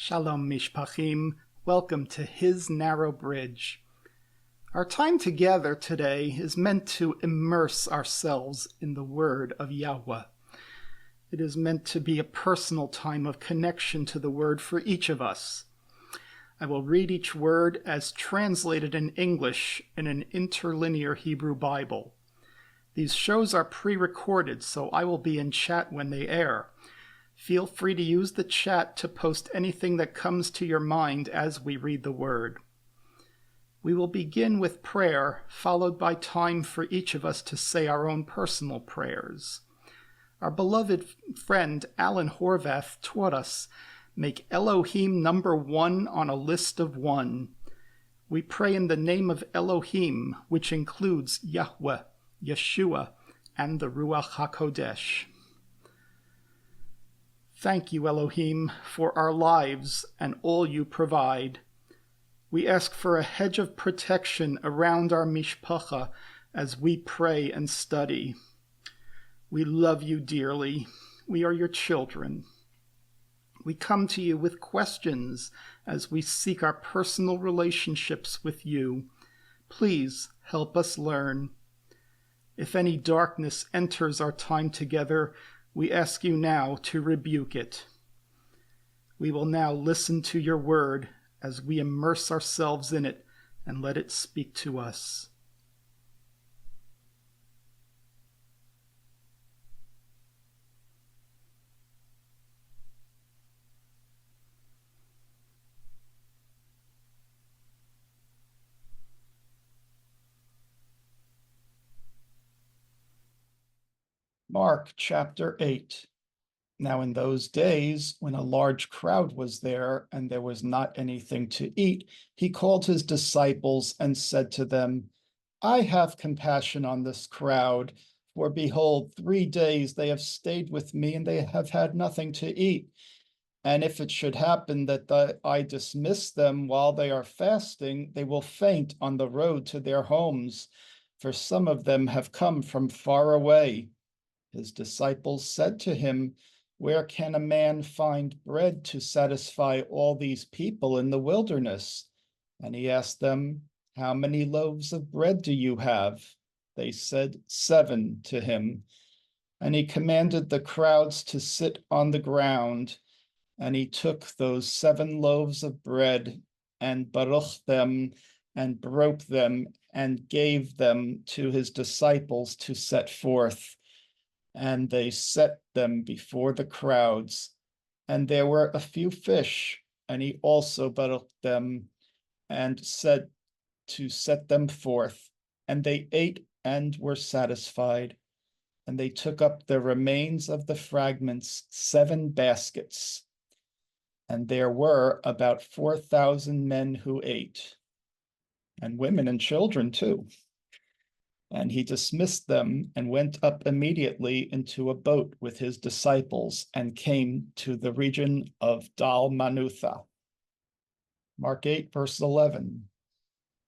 Shalom Mishpachim, welcome to His Narrow Bridge. Our time together today is meant to immerse ourselves in the Word of Yahweh. It is meant to be a personal time of connection to the Word for each of us. I will read each word as translated in English in an interlinear Hebrew Bible. These shows are pre-recorded, so I will be in chat when they air. Feel free to use the chat to post anything that comes to your mind as we read the word. We will begin with prayer, followed by time for each of us to say our own personal prayers. Our beloved friend Alan Horvath taught us, make Elohim number one on a list of one. We pray in the name of Elohim, which includes Yahweh, Yeshua, and the Ruach HaKodesh. Thank you, Elohim, for our lives and all you provide. We ask for a hedge of protection around our mishpacha as we pray and study. We love you dearly. We are your children. We come to you with questions as we seek our personal relationships with you. Please help us learn. If any darkness enters our time together, we ask you now to rebuke it. We will now listen to your word as we immerse ourselves in it and let it speak to us. Mark chapter 8. Now in those days, when a large crowd was there and there was not anything to eat, he called his disciples and said to them, I have compassion on this crowd, for behold, 3 days they have stayed with me and they have had nothing to eat. And if it should happen that I dismiss them while they are fasting, they will faint on the road to their homes, for some of them have come from far away. His disciples said to him, where can a man find bread to satisfy all these people in the wilderness? And he asked them, how many loaves of bread do you have? They said, 7 to him. And he commanded the crowds to sit on the ground. And he took those 7 loaves of bread and baruched them and broke them and gave them to his disciples to set forth. And they set them before the crowds. And there were a few fish, and he also baruched them and said to set them forth. And they ate and were satisfied. And they took up the remains of the fragments, 7 baskets. And there were about 4,000 men who ate, and women and children too. And he dismissed them and went up immediately into a boat with his disciples and came to the region of Dalmanutha. Mark 8, verse 11.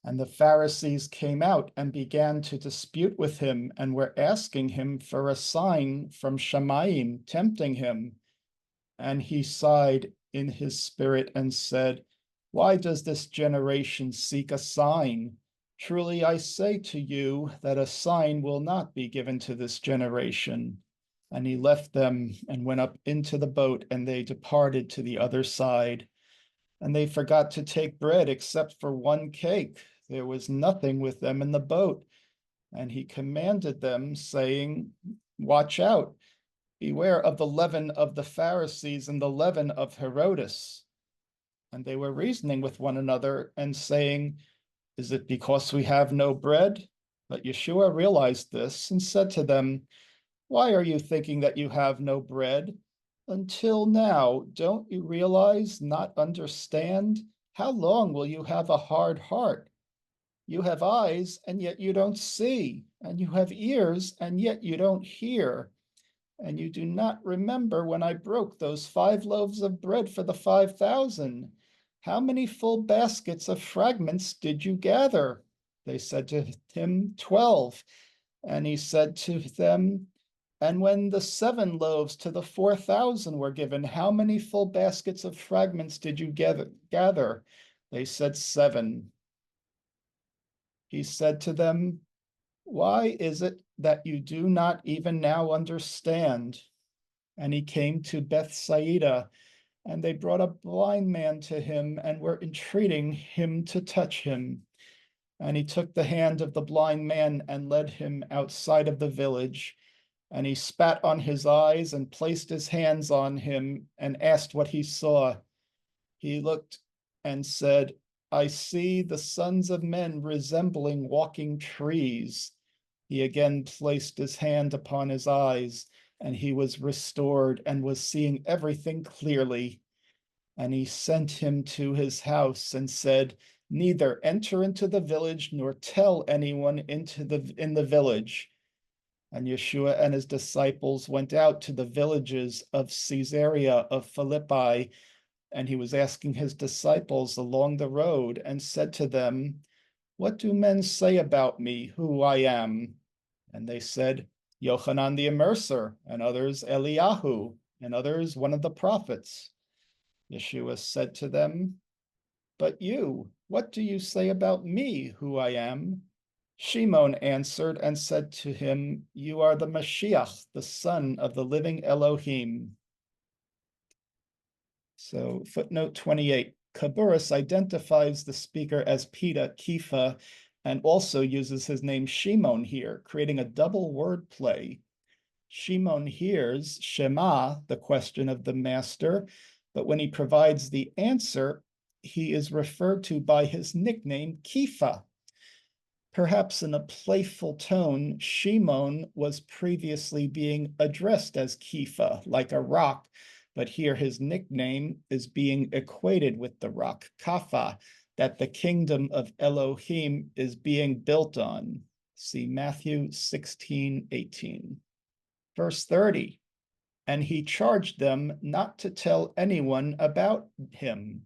And the Pharisees came out and began to dispute with him and were asking him for a sign from Shemayim, tempting him. And he sighed in his spirit and said, why does this generation seek a sign? Truly I say to you that a sign will not be given to this generation. And he left them and went up into the boat, and they departed to the other side. And they forgot to take bread except for 1 cake. There was nothing with them in the boat. And he commanded them, saying, watch out, beware of the leaven of the Pharisees and the leaven of Herodes. And they were reasoning with one another and saying, is it because we have no bread? But Yeshua realized this and said to them, why are you thinking that you have no bread? Until now, don't you realize, not understand? How long will you have a hard heart? You have eyes, and yet you don't see, and you have ears, and yet you don't hear. And you do not remember when I broke those 5 loaves of bread for the 5,000. How many full baskets of fragments did you gather? They said to him, 12. And he said to them, And when the 7 loaves to the 4,000 were given, how many full baskets of fragments did you gather? They said 7. He said to them, why is it that you do not even now understand? And he came to Bethsaida, and they brought a blind man to him and were entreating him to touch him. And he took the hand of the blind man and led him outside of the village. And he spat on his eyes and placed his hands on him and asked what he saw. He looked and said, I see the sons of men resembling walking trees. He again placed his hand upon his eyes, and he was restored and was seeing everything clearly. And he sent him to his house and said, neither enter into the village nor tell anyone in the village. And Yeshua and his disciples went out to the villages of Caesarea of Philippi, and he was asking his disciples along the road and said to them, what do men say about me, who I am? And they said, Yochanan the Immerser, and others Eliyahu, and others one of the prophets. Yeshua said to them, but you, what do you say about me, who I am? Shimon answered and said to him, you are the Mashiach, the son of the living Elohim. So footnote 28, Kaburis identifies the speaker as Pita, Kifa, and also uses his name Shimon here, creating a double word play. Shimon hears Shema, the question of the master, but when he provides the answer, he is referred to by his nickname, Kifa. Perhaps in a playful tone, Shimon was previously being addressed as Kifa, like a rock, but here his nickname is being equated with the rock, Kafa, that the kingdom of Elohim is being built on. See Matthew 16:18. Verse 30, and he charged them not to tell anyone about him.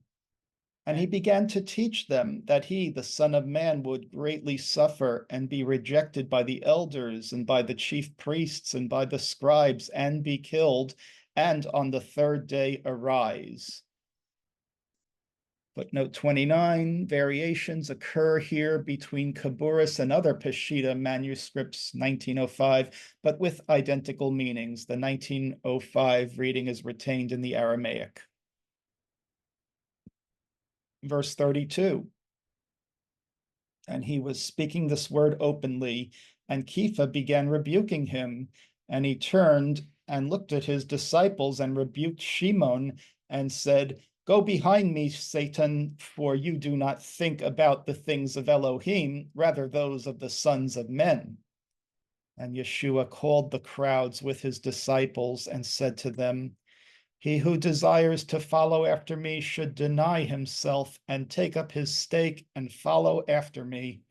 And he began to teach them that he, the Son of Man, would greatly suffer and be rejected by the elders and by the chief priests and by the scribes and be killed, and on the 3rd day arise. Footnote 29, variations occur here between Kaburis and other Peshitta manuscripts, 1905, but with identical meanings. The 1905 reading is retained in the Aramaic. Verse 32, and he was speaking this word openly, and Kepha began rebuking him, and he turned and looked at his disciples and rebuked Shimon and said, go behind me, Satan, for you do not think about the things of Elohim, rather those of the sons of men. And Yeshua called the crowds with his disciples and said to them, he who desires to follow after me should deny himself and take up his stake and follow after me.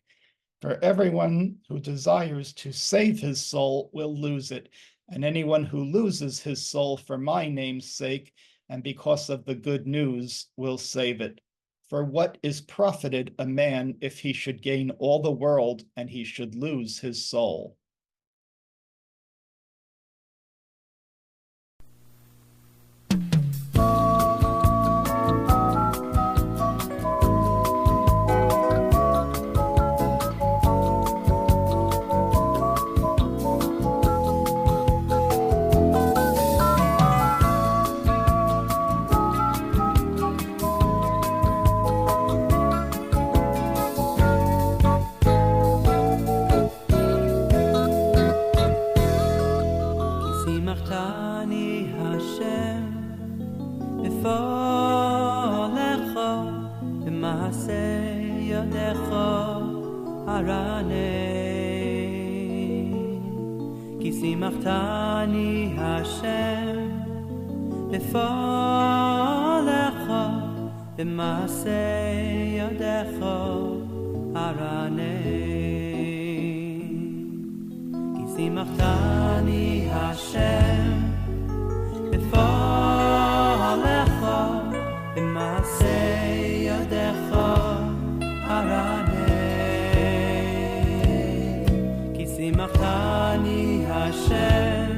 For everyone who desires to save his soul will lose it, and anyone who loses his soul for my name's sake and because of the good news will save it. For what is profited a man if he should gain all the world and he should lose his soul? Samachtani Hashem b'folecha b'maaseh yadecha aranei. Ki samachtani Hashem b'folecha b'maaseh yadecha aranei. Samachtani Hashem b'folecha b'maaseh yadecha aranei. Ki samachtani Hashem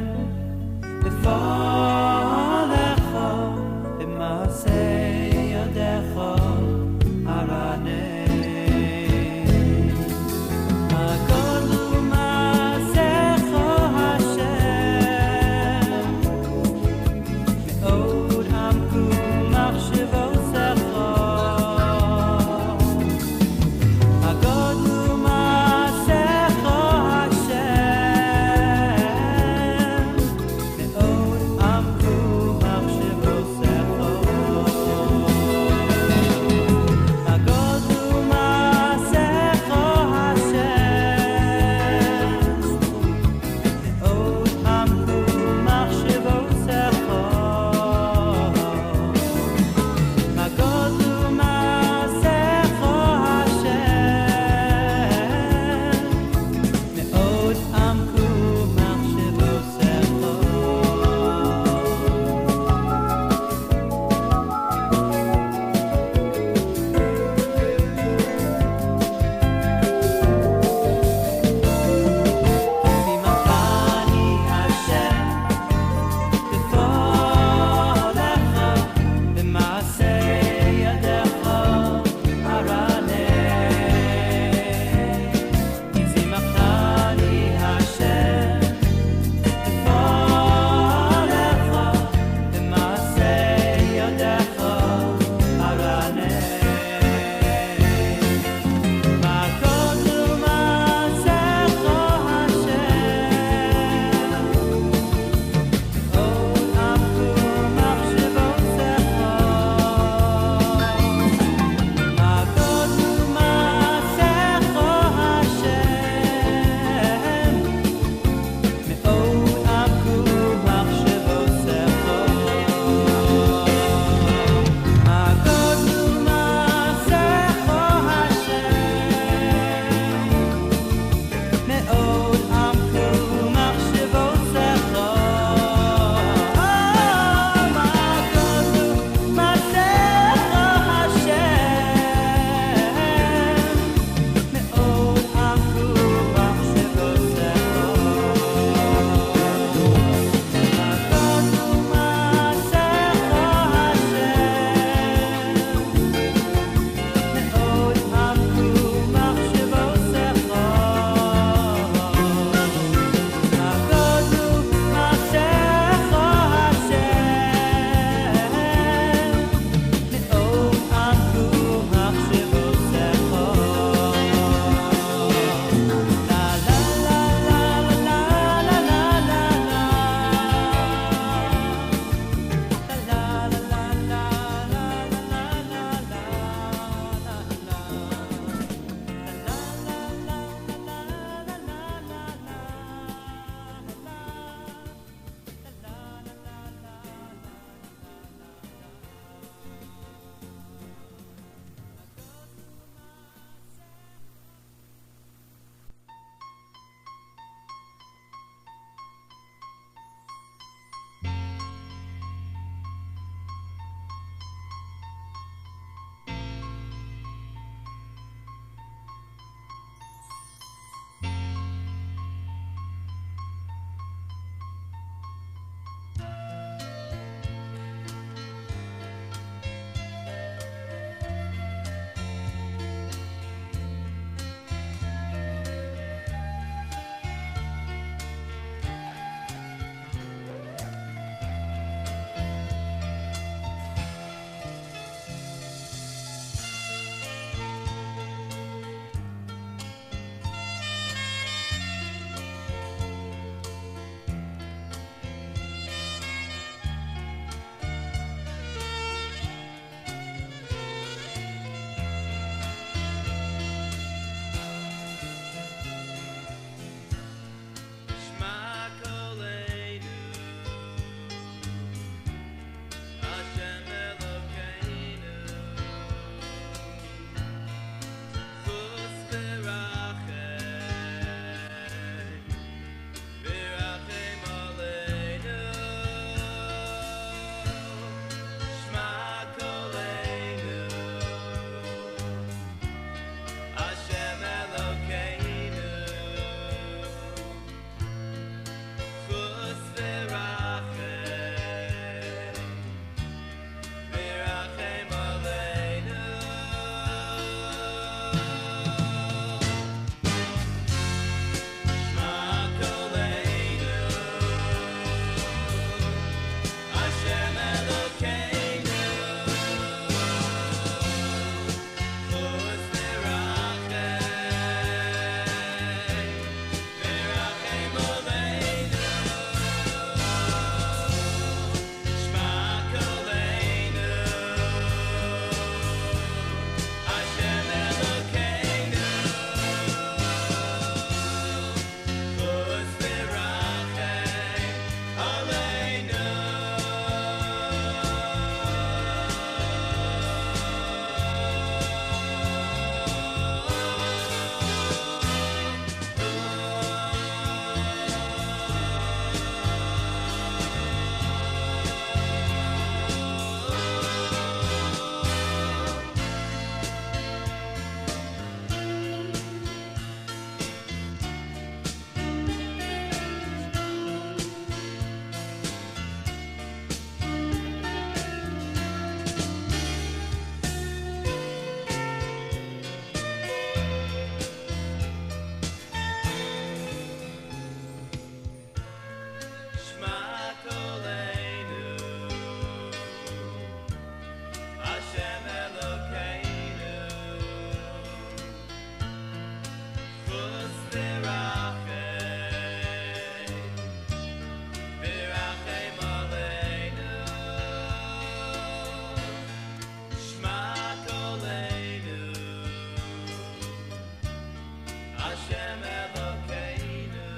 Hashem Elokeinu,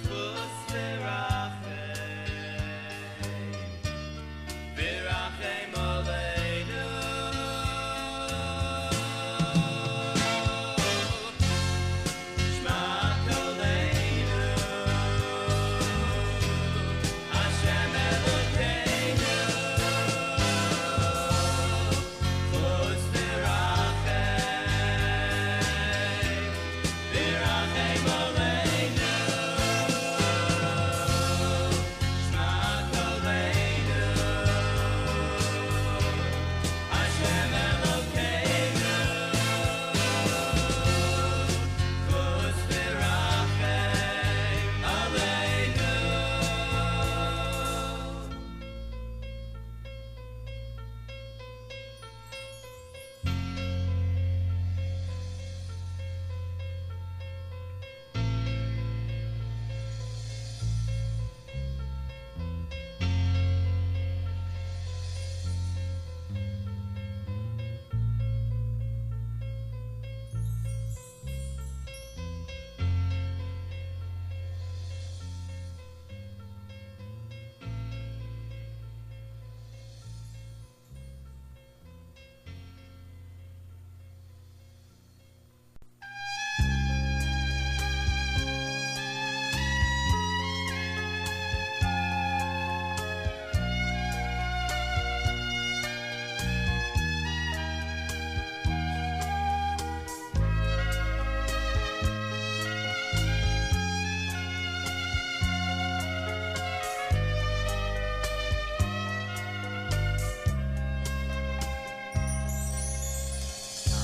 chus v'rachem, v'rachem aleinu. Shema Koleinu, Hashem Elokeinu, chus v'rachem, v'rachem aleinu. Shema Koleinu, Hashem Elokeinu, chus v'rachem aleinu.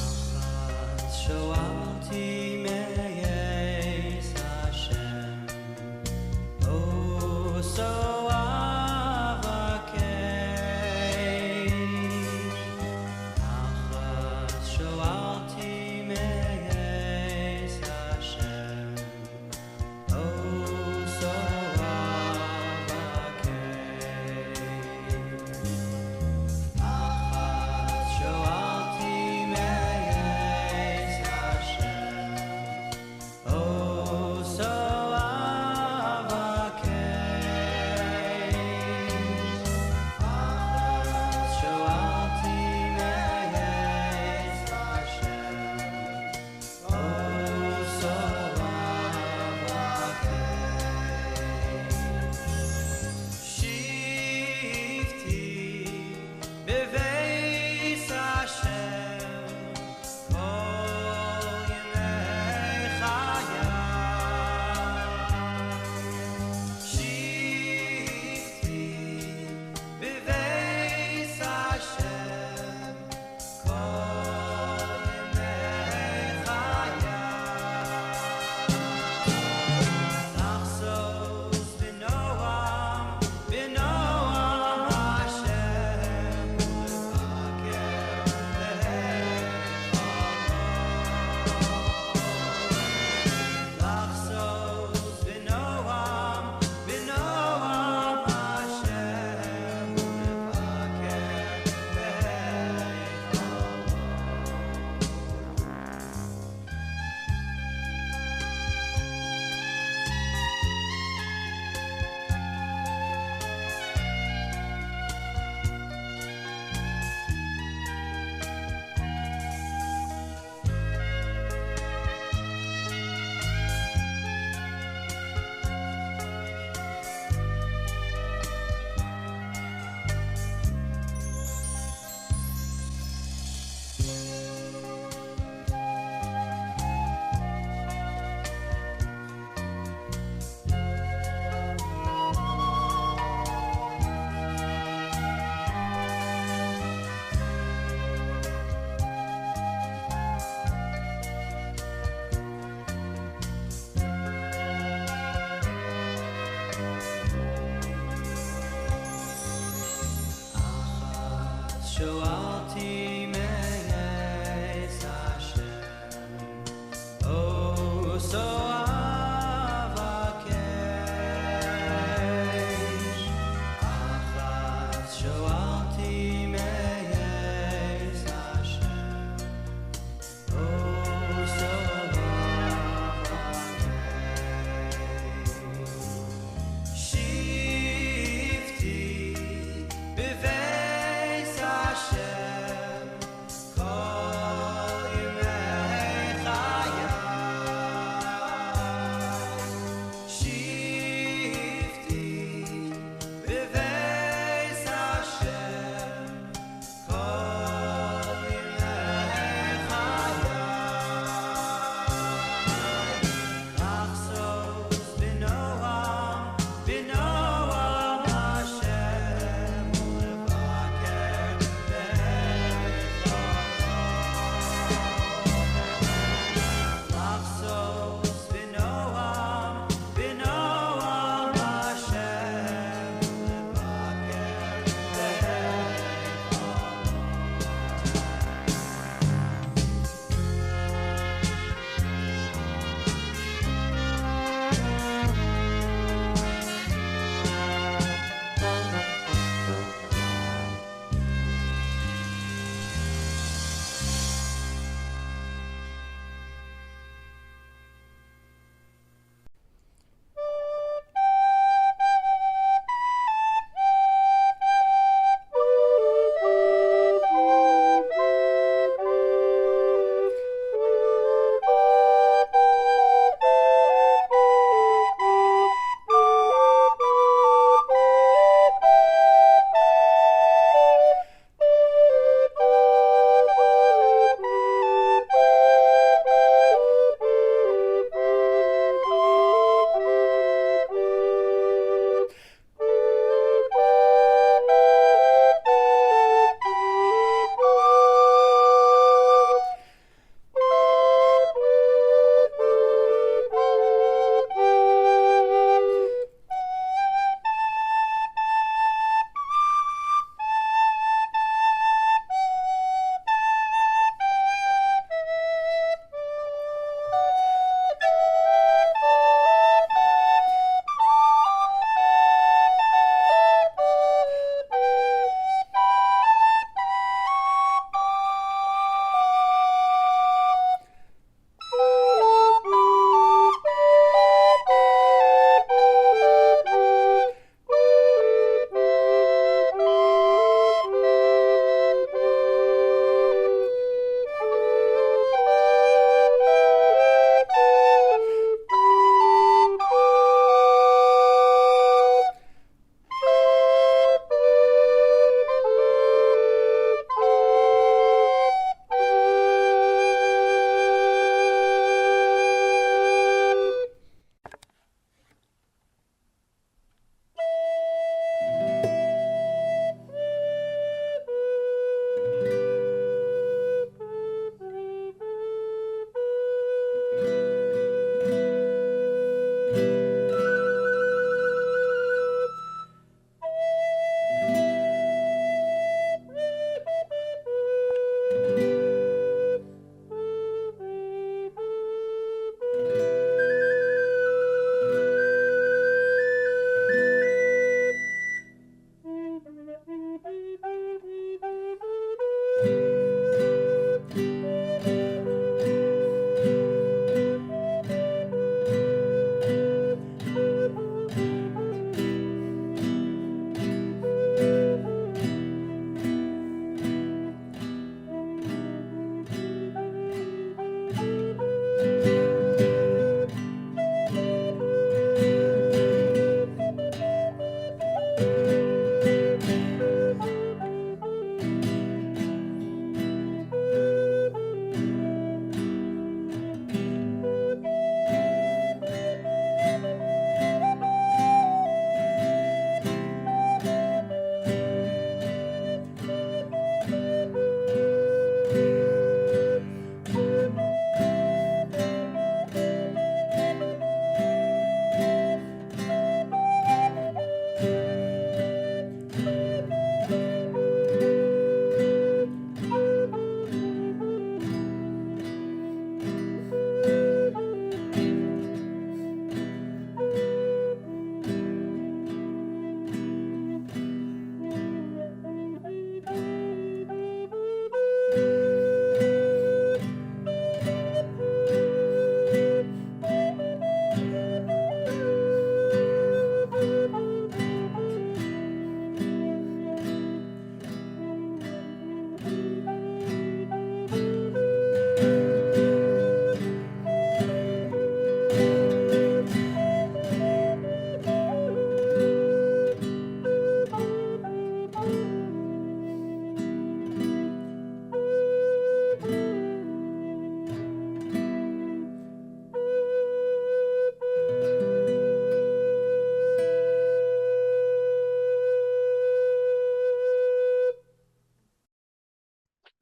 Achat Shoalti meyes Hashem, oh so avakein. Achat Shoalti meyes Hashem, oh so avakein. Achat Shoalti meyes Hashem,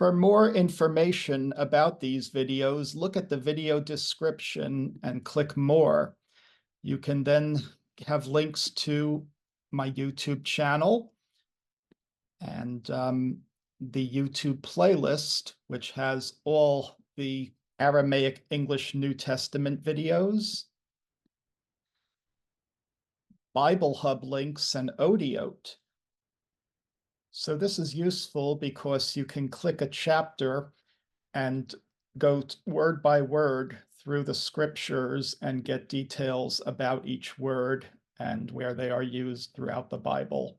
For more information about these videos, look at the video description and click more. You can then have links to my YouTube channel and the YouTube playlist, which has all the Aramaic English New Testament videos, Bible Hub links, and Odiote. So this is useful because you can click a chapter and go word by word through the scriptures and get details about each word and where they are used throughout the Bible.